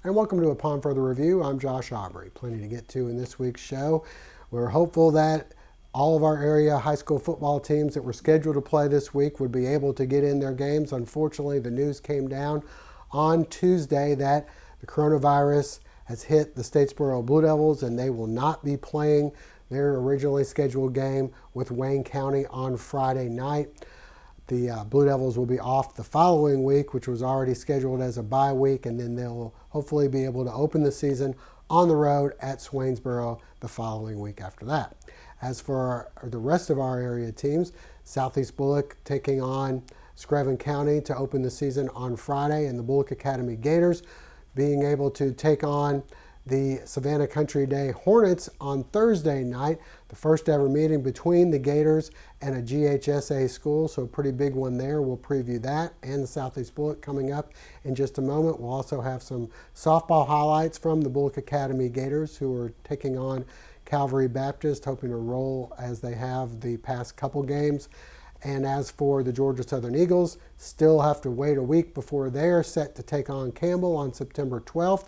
and welcome to Upon Further Review. I'm Josh Aubrey. Plenty to get to in this week's show. We're hopeful that all of our area high school football teams that were scheduled to play this week would be able to get in their games. Unfortunately, the news came down on Tuesday that the coronavirus has hit the Statesboro Blue Devils and they will not be playing their originally scheduled game with Wayne County on Friday night. The Blue Devils will be off the following week, which was already scheduled as a bye week, and then they'll hopefully be able to open the season on the road at Swainsboro the following week after that. As for the rest of our area teams, Southeast Bullock taking on Screven County to open the season on Friday, and the Bullock Academy Gators being able to take on the Savannah Country Day Hornets on Thursday night, the first ever meeting between the Gators and a GHSA school, so a pretty big one there. We'll preview that and the Southeast Bullock coming up in just a moment. We'll also have some softball highlights from the Bullock Academy Gators, who are taking on Calvary Baptist, hoping to roll as they have the past couple games. And as for the Georgia Southern Eagles, still have to wait a week before they're set to take on Campbell on September 12th.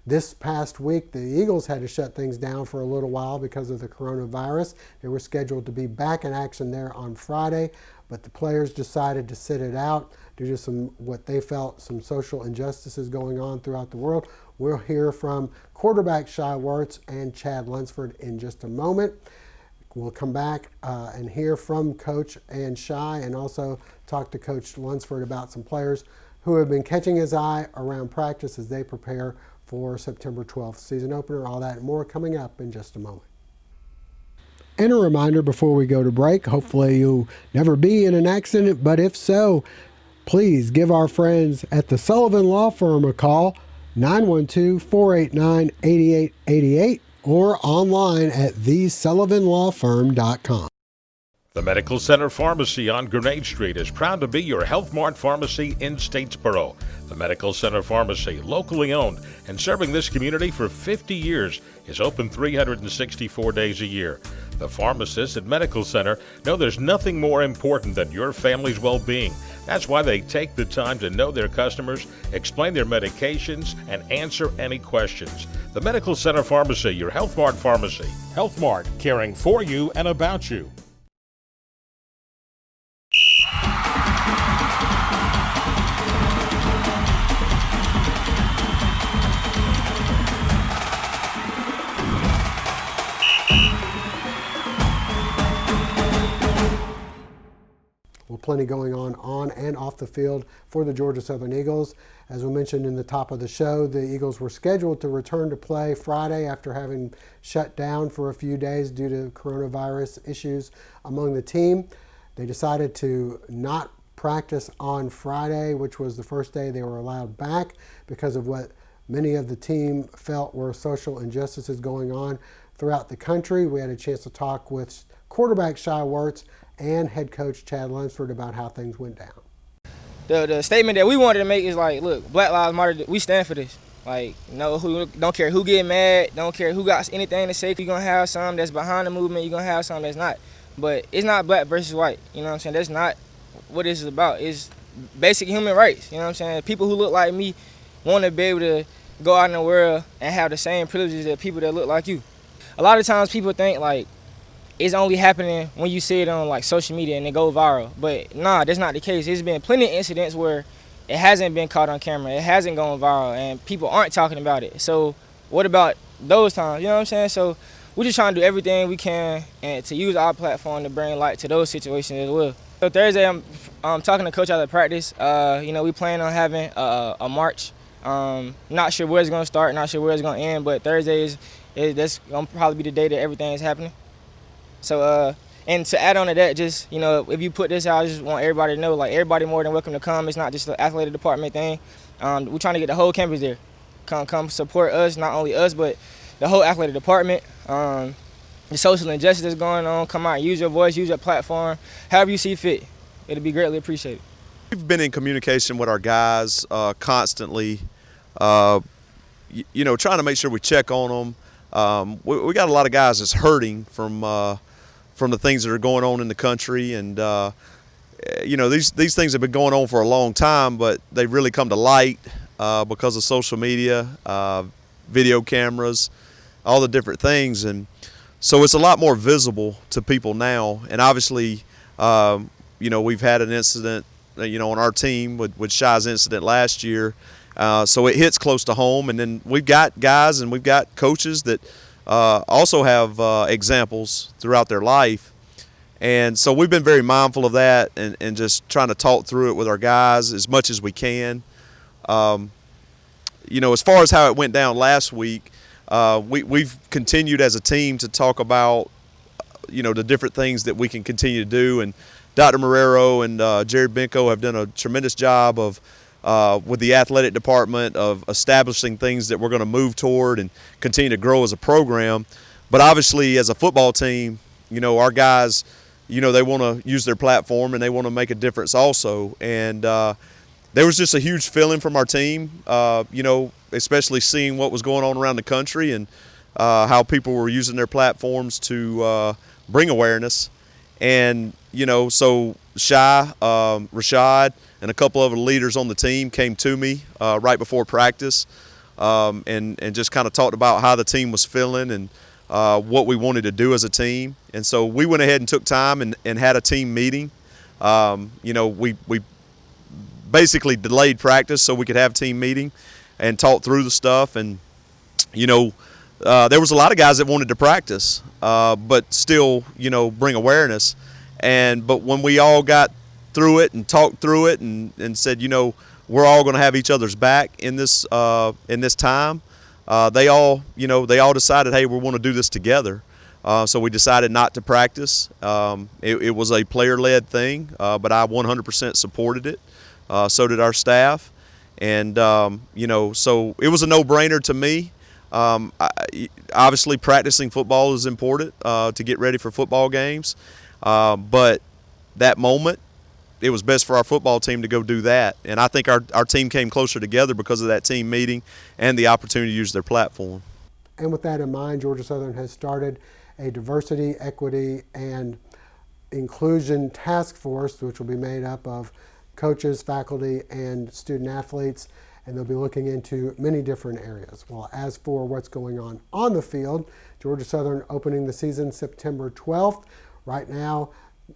This past week, the Eagles had to shut things down for a little while because of the coronavirus. They were scheduled to be back in action there on Friday, but the players decided to sit it out due to what they felt some social injustices going on throughout the world. We'll hear from quarterback Shy Wirtz and Chad Lunsford in just a moment. We'll come back and hear from Coach and Shy, and also talk to Coach Lunsford about some players who have been catching his eye around practice as they prepare for September 12th season opener. All that and more coming up in just a moment. And a reminder before we go to break, hopefully you'll never be in an accident, but if so, please give our friends at the Sullivan Law Firm a call, 912-489-8888, or online at thesullivanlawfirm.com. The Medical Center Pharmacy on Grenade Street is proud to be your Health Mart pharmacy in Statesboro. The Medical Center Pharmacy, locally owned and serving this community for 50 years, is open 364 days a year. The pharmacists at Medical Center know there's nothing more important than your family's well-being. That's why they take the time to know their customers, explain their medications, and answer any questions. The Medical Center Pharmacy, your Health Mart pharmacy. Health Mart, caring for you and about you. Well, plenty going on and off the field for the Georgia Southern Eagles. As we mentioned in the top of the show, the Eagles were scheduled to return to play Friday after having shut down for a few days due to coronavirus issues among the team. They decided to not practice on Friday, which was the first day they were allowed back because of what many of the team felt were social injustices going on throughout the country. We had a chance to talk with quarterback Shy Wirtz and head coach Chad Lunsford about how things went down. The statement that we wanted to make is like, look, Black Lives Matter, we stand for this. Like, don't care who get mad, don't care who got anything to say. You're going to have some that's behind the movement, you're going to have some that's not. But it's not black versus white, you know what I'm saying? That's not what this is about. It's basic human rights, you know what I'm saying? People who look like me want to be able to go out in the world and have the same privileges that people that look like you. A lot of times people think like, it's only happening when you see it on like social media and it go viral. But nah, that's not the case. There's been plenty of incidents where it hasn't been caught on camera, it hasn't gone viral, and people aren't talking about it. So what about those times, you know what I'm saying? So we're just trying to do everything we can and to use our platform to bring light to those situations as well. So Thursday, I'm talking to coach out of practice. We plan on having a march. Not sure where it's going to start, not sure where it's going to end, but Thursday that's going to probably be the day that everything is happening. So, and to add on to that, just, if you put this out, I just want everybody to know, like, everybody more than welcome to come. It's not just the athletic department thing. We're trying to get the whole campus there. Come support us, not only us, but the whole athletic department. The social injustice that's going on, come out, use your voice, use your platform, however you see fit. It'll be greatly appreciated. We've been in communication with our guys constantly, trying to make sure we check on them. We got a lot of guys that's hurting from the things that are going on in the country, and these things have been going on for a long time, but they've really come to light because of social media, video cameras, all the different things, and so it's a lot more visible to people now. And obviously, we've had an incident, on our team with Shy's incident last year, so it hits close to home. And then we've got guys and we've got coaches that also have examples throughout their life. And so we've been very mindful of that and just trying to talk through it with our guys as much as we can. As far as how it went down last week, we've continued as a team to talk about, the different things that we can continue to do. And Dr. Marrero and Jared Benko have done a tremendous job of, with the athletic department, of establishing things that we're going to move toward and continue to grow as a program. But obviously, as a football team, our guys, they want to use their platform and they want to make a difference also. And there was just a huge feeling from our team, especially seeing what was going on around the country and how people were using their platforms to bring awareness. And, so Shy, Rashad, and a couple of the leaders on the team came to me right before practice and just kind of talked about how the team was feeling and what we wanted to do as a team. And so we went ahead and took time and had a team meeting. We basically delayed practice so we could have a team meeting and talk through the stuff. And, there was a lot of guys that wanted to practice, but still, bring awareness. But when we all got through it and talked through it and said, we're all going to have each other's back in this time, they all decided, hey, we want to do this together. So we decided not to practice. It was a player-led thing, but I 100% supported it. So did our staff. And, so it was a no-brainer to me. Obviously, practicing football is important to get ready for football games. But that moment, it was best for our football team to go do that. And I think our team came closer together because of that team meeting and the opportunity to use their platform. And with that in mind, Georgia Southern has started a diversity, equity, and inclusion task force, which will be made up of coaches, faculty, and student athletes, and they'll be looking into many different areas. Well, as for what's going on the field, Georgia Southern opening the season September 12th. Right now,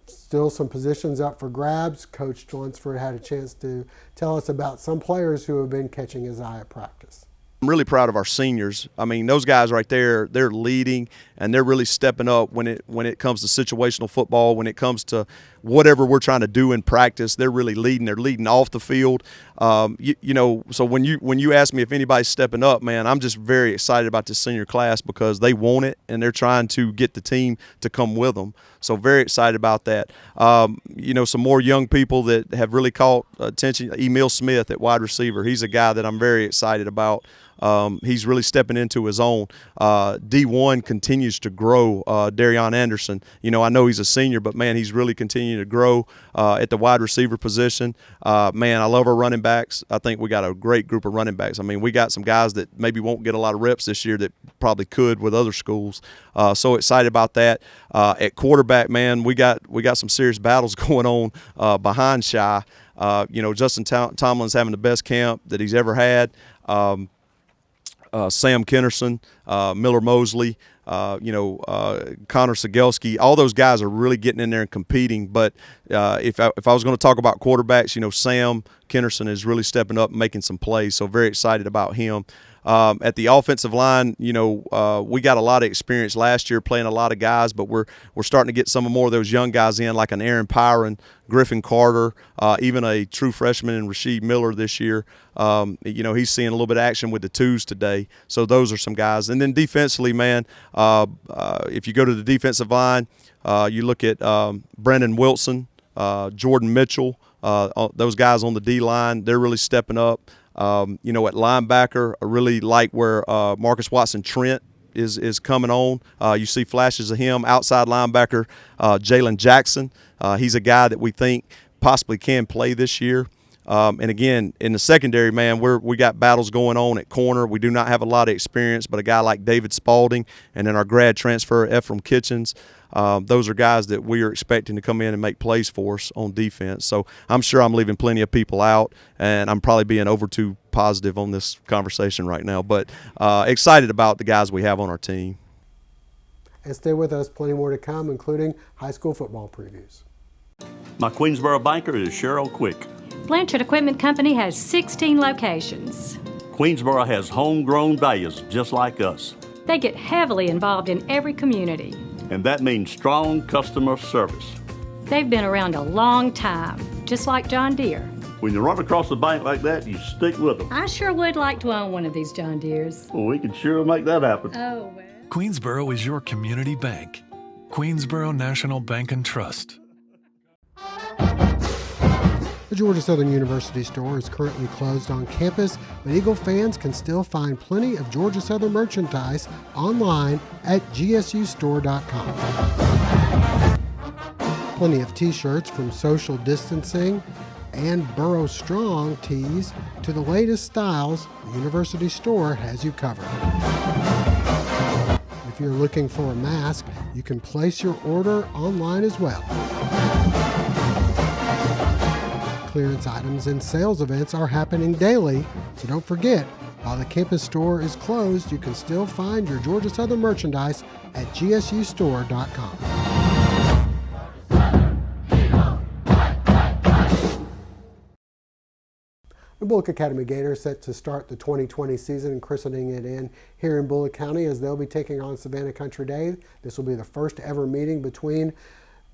still some positions up for grabs. Coach Lunsford had a chance to tell us about some players who have been catching his eye at practice. I'm really proud of our seniors. I mean, those guys right there, they're leading and they're really stepping up when it comes to situational football, when it comes to whatever we're trying to do in practice. They're really leading. They're leading off the field. So when you ask me if anybody's stepping up, man, I'm just very excited about this senior class because they want it and they're trying to get the team to come with them. So very excited about that. Some more young people that have really caught attention. Emil Smith at wide receiver. He's a guy that I'm very excited about. He's really stepping into his own. D1 continues to grow. Darion Anderson, I know he's a senior, but, man, he's really continuing to grow at the wide receiver position. Man, I love our running backs. I think we got a great group of running backs. I mean, we got some guys that maybe won't get a lot of reps this year that probably could with other schools. So excited about that. At quarterback, man, we got some serious battles going on behind Shy. Justin Tomlin's having the best camp that he's ever had. Sam Kennerson, Miller Mosley, Connor Sigelski, all those guys are really getting in there and competing. But if I was going to talk about quarterbacks, Sam Kennerson is really stepping up and making some plays. So very excited about him. At the offensive line, we got a lot of experience last year playing a lot of guys, but we're starting to get some more of those young guys in, like an Aaron Pyron, Griffin Carter, even a true freshman in Rasheed Miller this year. He's seeing a little bit of action with the twos today. So those are some guys. And then defensively, man, if you go to the defensive line, you look at Brandon Wilson, Jordan Mitchell, those guys on the D-line, they're really stepping up. At linebacker, I really like where Marcus Watson-Trent is coming on. You see flashes of him. Outside linebacker, Jalen Jackson. He's a guy that we think possibly can play this year. And again, in the secondary, man, we got battles going on at corner. We do not have a lot of experience, but a guy like David Spalding and then our grad transfer, Ephraim Kitchens, those are guys that we are expecting to come in and make plays for us on defense. So I'm sure I'm leaving plenty of people out, and I'm probably being over too positive on this conversation right now. But excited about the guys we have on our team. And stay with us, plenty more to come, including high school football previews. My Queensboro banker is Cheryl Quick. Blanchard Equipment Company has 16 locations. Queensboro has homegrown values just like us. They get heavily involved in every community. And that means strong customer service. They've been around a long time, just like John Deere. When you run across the bank like that, you stick with them. I sure would like to own one of these John Deeres. Well, we can sure make that happen. Oh, well. Queensboro is your community bank. Queensboro National Bank and Trust. The Georgia Southern University store is currently closed on campus, but Eagle fans can still find plenty of Georgia Southern merchandise online at gsustore.com. Plenty of t-shirts from social distancing and Burrow Strong tees to the latest styles. The University store has you covered. If you're looking for a mask, you can place your order online as well. Clearance items and sales events are happening daily, so don't forget, while the campus store is closed, you can still find your Georgia Southern merchandise at gsustore.com. The Bullock Academy Gators set to start the 2020 season and christening it in here in Bullock County as they'll be taking on Savannah Country Day. This will be the first ever meeting between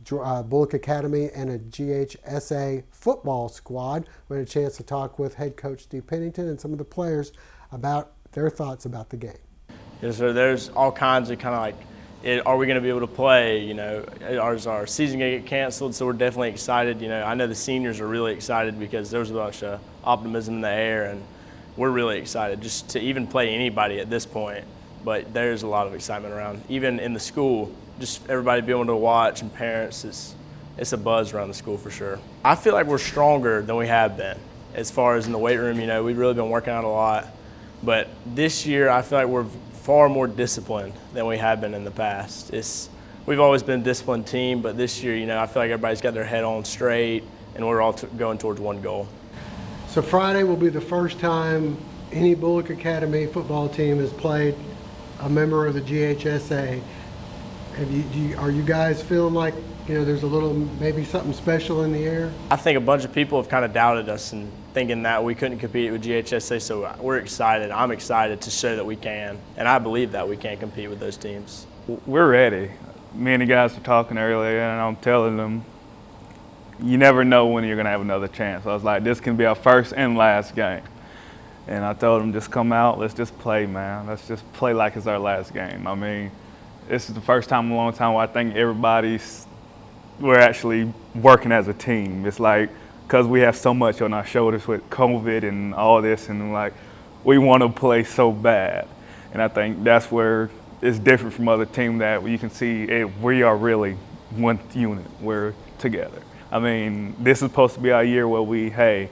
Bullock Academy and a GHSA football squad. We had a chance to talk with head coach Steve Pennington and some of the players about their thoughts about the game. Yeah, so there's all kinds of kind of like, are we going to be able to play? You know, is our season going to get canceled? So we're definitely excited. You know, I know the seniors are really excited because there's a bunch of optimism in the air, and we're really excited just to even play anybody at this point. But there's a lot of excitement around, even in the school. Just everybody being able to watch and parents, it's a buzz around the school for sure. I feel like we're stronger than we have been as far as in the weight room. You know, we've really been working out a lot. But this year, I feel like we're far more disciplined than we have been in the past. We've always been a disciplined team, but this year, you know, I feel like everybody's got their head on straight, and we're all going towards one goal. So Friday will be the first time any Bullock Academy football team has played a member of the GHSA. Are you guys feeling like, you know, there's a little, maybe something special in the air? I think a bunch of people have kind of doubted us and thinking that we couldn't compete with GHSA, so we're excited. I'm excited to show that we can, and I believe that we can compete with those teams. We're ready. Me and the guys were talking earlier, and I'm telling them, you never know when you're going to have another chance. I was like, this can be our first and last game. And I told them, just come out, let's just play, man. Let's just play like it's our last game. I mean, this is the first time in a long time where I think we're actually working as a team. It's like, because we have so much on our shoulders with COVID and all this, and like, we want to play so bad. And I think that's where it's different from other teams, that you can see we are really one unit. We're together. I mean, this is supposed to be our year where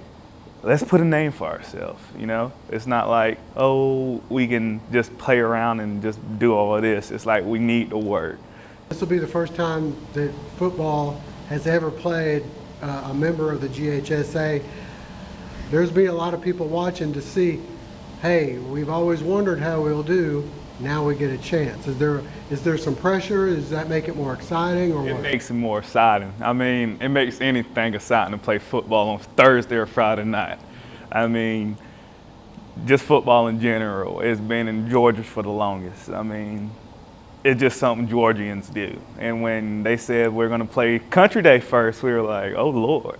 let's put a name for ourselves, you know? It's not like, oh, we can just play around and just do all of this. It's like we need to work. This will be the first time that football has ever played a member of the GHSA. There's been a lot of people watching to see, hey, we've always wondered how we'll do. Now we get a chance. Is there some pressure? Does that make it more exciting, or It what? makes it more exciting. I mean, it makes anything exciting to play football on Thursday or Friday night. I mean, just football in general. It's been in Georgia for the longest. I mean, it's just something Georgians do. And when they said we're going to play Country Day first, we were like, oh, Lord.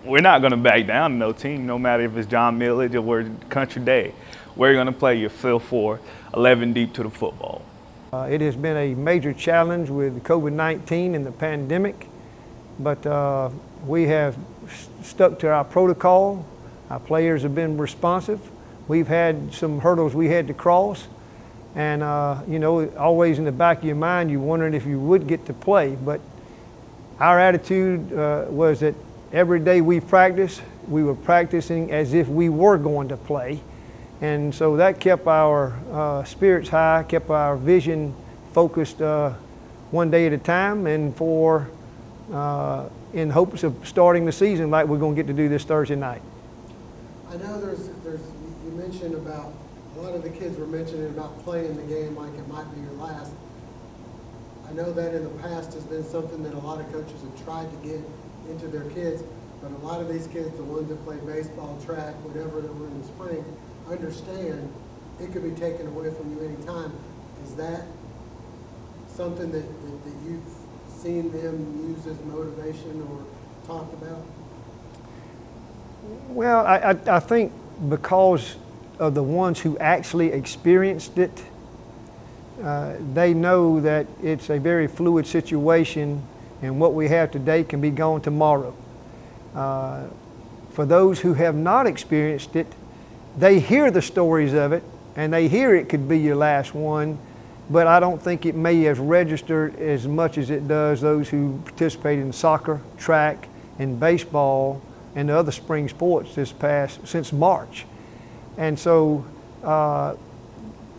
We're not going to back down to no team, no matter if it's John Millage or we're Country Day. We're going to play your fill for 11 deep to the football. It has been a major challenge with COVID-19 and the pandemic, but we have stuck to our protocol. Our players have been responsive. We've had some hurdles we had to cross, and you know, always in the back of your mind, you wondered if you would get to play, but our attitude was that every day we practice, we were practicing as if we were going to play. And so that kept our spirits high, kept our vision focused one day at a time, and in hopes of starting the season like we're going to get to do this Thursday night. I know you mentioned about, a lot of the kids were mentioning about playing the game like it might be your last. I know that in the past has been something that a lot of coaches have tried to get into their kids, but a lot of these kids, the ones that play baseball, track, whatever that were in the spring, understand it could be taken away from you anytime. Is that something that you've seen them use as motivation or talked about? Well, I think because of the ones who actually experienced it, they know that it's a very fluid situation, and what we have today can be gone tomorrow. For those who have not experienced it, they hear the stories of it, and they hear it could be your last one, but I don't think it may have registered as much as it does those who participate in soccer, track, and baseball, and the other spring sports since March. And so,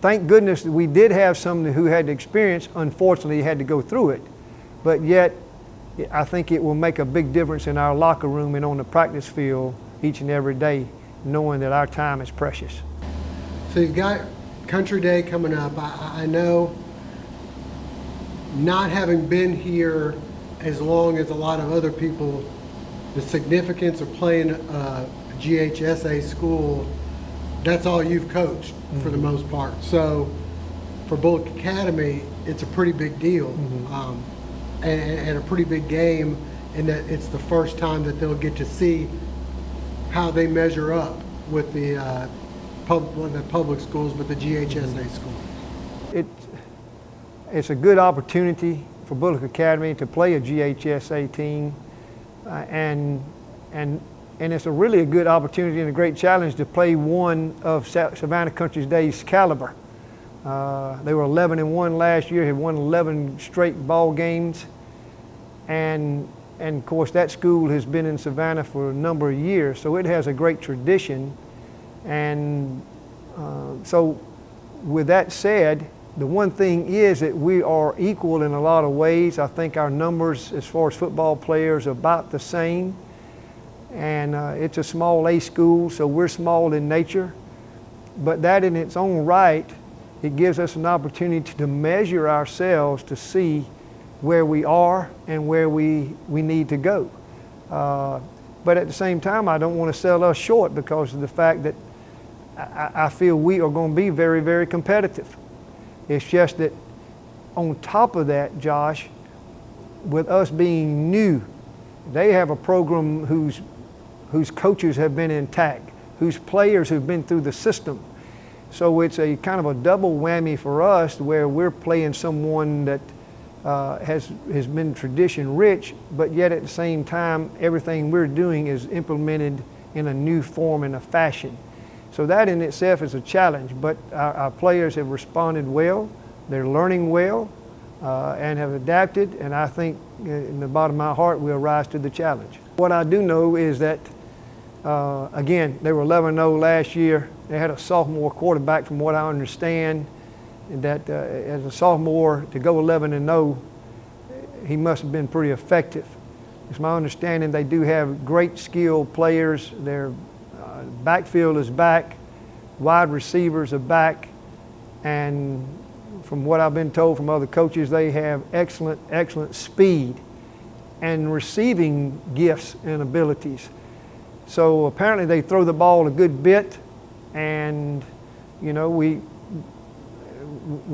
thank goodness that we did have some who had the experience. Unfortunately, had to go through it, but yet I think it will make a big difference in our locker room and on the practice field each and every day, knowing that our time is precious. So you've got Country Day coming up. I know, not having been here as long as a lot of other people, the significance of playing a GHSA school, that's all you've coached for the most part. So for Bullock Academy, it's a pretty big deal, and a pretty big game, in that it's the first time that they'll get to see how they measure up with the public schools, but the GHSA school. It's a good opportunity for Bullock Academy to play a GHSA team, and it's really a good opportunity and a great challenge to play one of Savannah Country Day's caliber. They were 11-1 last year, had won 11 straight ball games, and of course that school has been in Savannah for a number of years, so it has a great tradition. And so with that said, the one thing is that we are equal in a lot of ways. I think our numbers as far as football players are about the same, and it's a small A school, so we're small in nature, but that in its own right, it gives us an opportunity to measure ourselves to see where we are and where we need to go. But at the same time, I don't want to sell us short because of the fact that I feel we are going to be very, very competitive. It's just that on top of that, Josh, with us being new, they have a program whose coaches have been intact, whose players have been through the system. So it's a kind of a double whammy for us, where we're playing someone that has been tradition rich, but yet at the same time, everything we're doing is implemented in a new form and a fashion. So that in itself is a challenge, but our players have responded well, they're learning well, and have adapted, and I think in the bottom of my heart we'll rise to the challenge. What I do know is that, again, they were 11-0 last year. They had a sophomore quarterback, from what I understand, that as a sophomore to go 11-0, he must have been pretty effective. It's my understanding they do have great skilled players. Their backfield is back, wide receivers are back, and from what I've been told from other coaches, they have excellent speed and receiving gifts and abilities. So apparently they throw the ball a good bit, and you know, we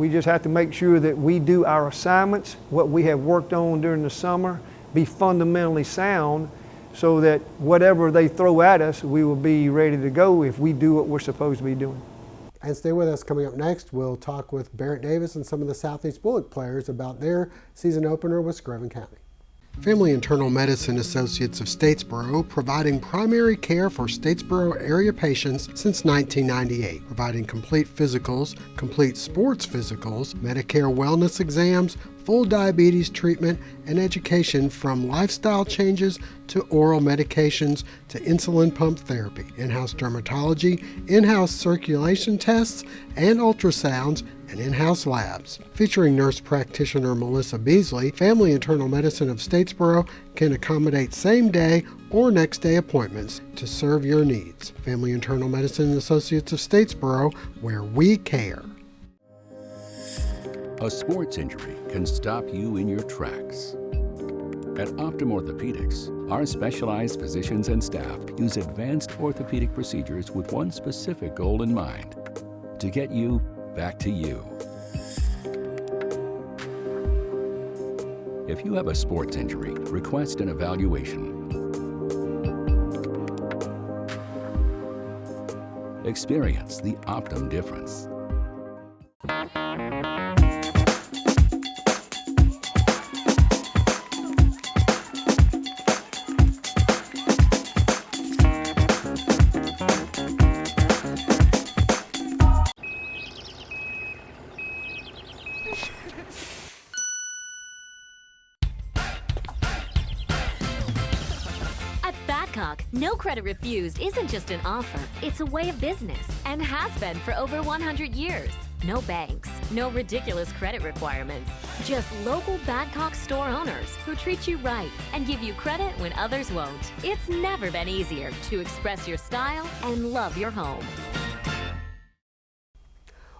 just have to make sure that we do our assignments, what we have worked on during the summer, be fundamentally sound, so that whatever they throw at us, we will be ready to go if we do what we're supposed to be doing. And stay with us. Coming up next, we'll talk with Barrett Davis and some of the Southeast Bullock players about their season opener with Screven County. Family Internal Medicine Associates of Statesboro, providing primary care for Statesboro area patients since 1998, providing complete physicals, complete sports physicals, Medicare wellness exams, full diabetes treatment, and education from lifestyle changes to oral medications to insulin pump therapy, in-house dermatology, in-house circulation tests and ultrasounds, and in-house labs. Featuring nurse practitioner Melissa Beasley, Family Internal Medicine of Statesboro can accommodate same-day or next-day appointments to serve your needs. Family Internal Medicine Associates of Statesboro, where we care. A sports injury can stop you in your tracks. At Optum Orthopedics, our specialized physicians and staff use advanced orthopedic procedures with one specific goal in mind: to get you back to you. If you have a sports injury, request an evaluation. Experience the Optum difference. No credit refused isn't just an offer, it's a way of business and has been for over 100 years. No banks, no ridiculous credit requirements, just local Badcock store owners who treat you right and give you credit when others won't. It's never been easier to express your style and love your home.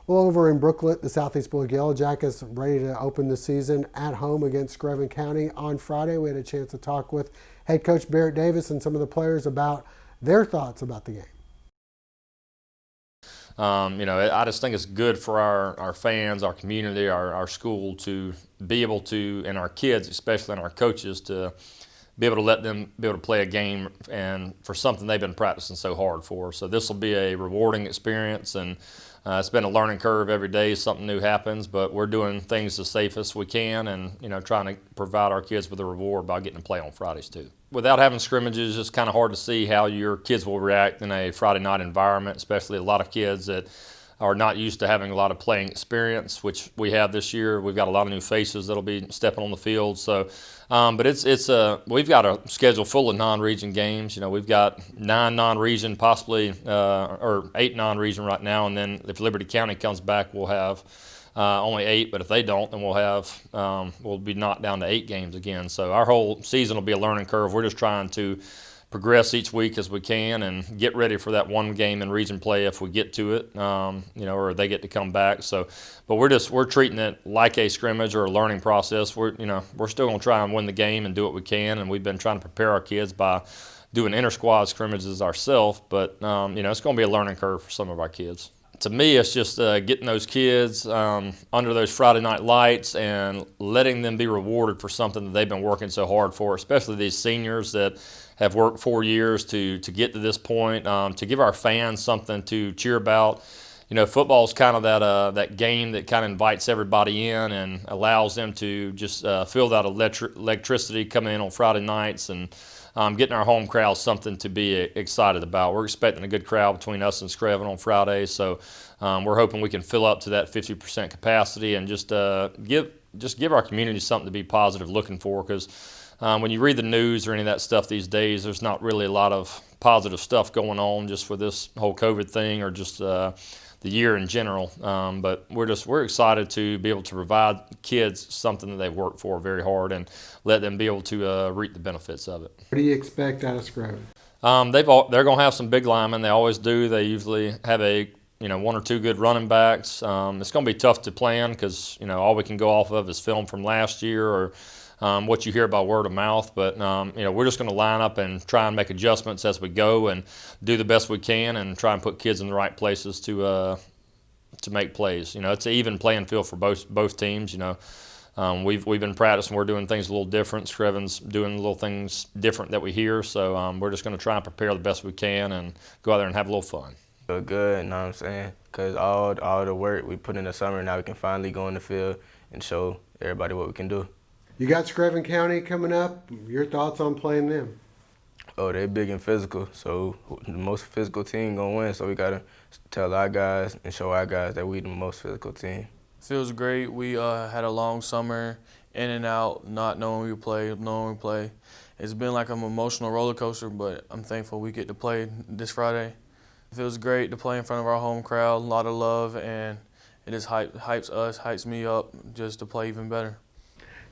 Well, over in Brooklet, the Southeast Blue Yellow Jackets ready to open the season at home against Screven County on Friday. We had a chance to talk with head coach Barrett Davis and some of the players about their thoughts about the game. I just think it's good for our fans, our community, our school to be able to, and our kids, especially, and our coaches, to be able to let them be able to play a game and for something they've been practicing so hard for. So this will be a rewarding experience, and it's been a learning curve every day. Something new happens, but we're doing things as safe as we can, and trying to provide our kids with a reward by getting to play on Fridays too. Without having scrimmages, it's kind of hard to see how your kids will react in a Friday night environment, especially a lot of kids that are not used to having a lot of playing experience, which we have this year. We've got a lot of new faces that'll be stepping on the field. So, but we've got a schedule full of non-region games. We've got 9 non-region, possibly or 8 non-region right now, and then if Liberty County comes back, we'll have only 8. But if they don't, then we'll be knocked down to 8 games again. So our whole season will be a learning curve. We're just trying to progress each week as we can and get ready for that one game in region play if we get to it, or they get to come back. So, but we're treating it like a scrimmage or a learning process. We're still going to try and win the game and do what we can, and we've been trying to prepare our kids by doing inter-squad scrimmages ourselves. But it's going to be a learning curve for some of our kids. To me, it's just getting those kids under those Friday night lights and letting them be rewarded for something that they've been working so hard for, especially these seniors that have worked 4 years to get to this point, to give our fans something to cheer about. Football is kind of that game that kind of invites everybody in and allows them to just feel that electricity coming in on Friday nights, and getting our home crowd something to be excited about. We're expecting a good crowd between us and Screven on Friday, so we're hoping we can fill up to that 50% capacity and just give our community something to be positive looking for, because when you read the news or any of that stuff these days, there's not really a lot of positive stuff going on just for this whole COVID thing or just the year in general. But we're excited to be able to provide kids something that they've worked for very hard and let them be able to reap the benefits of it. What do you expect out of Screven? They're going to have some big linemen. They always do. They usually have one or two good running backs. It's going to be tough to plan because all we can go off of is film from last year or what you hear by word of mouth. But we're just going to line up and try and make adjustments as we go and do the best we can and try and put kids in the right places to make plays. It's an even playing field for both teams. We've been practicing. We're doing things a little different. Screven's doing little things different that we hear. So we're just going to try and prepare the best we can and go out there and have a little fun. Feel good, you know what I'm saying? Because all the work we put in the summer, now we can finally go in the field and show everybody what we can do. You got Screven County coming up. Your thoughts on playing them? Oh, they're big and physical, so the most physical team gonna win. So we gotta tell our guys and show our guys that we the most physical team. Feels great. We had a long summer, in and out, not knowing we play, knowing we play. It's been like an emotional roller coaster, but I'm thankful we get to play this Friday. It feels great to play in front of our home crowd, a lot of love, and it just hypes us, hypes me up just to play even better.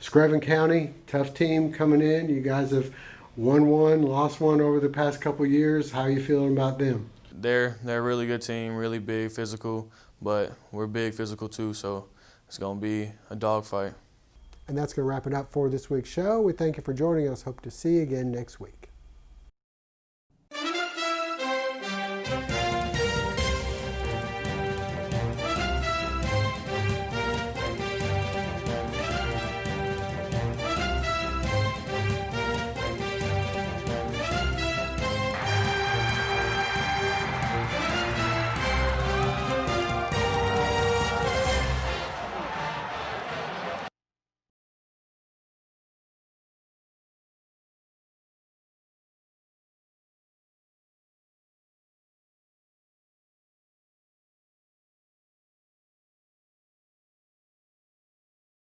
Screven County, tough team coming in. You guys have won one, lost one over the past couple years. How are you feeling about them? They're a really good team, really big, physical, but we're big, physical too, so it's going to be a dogfight. And that's going to wrap it up for this week's show. We thank you for joining us. Hope to see you again next week.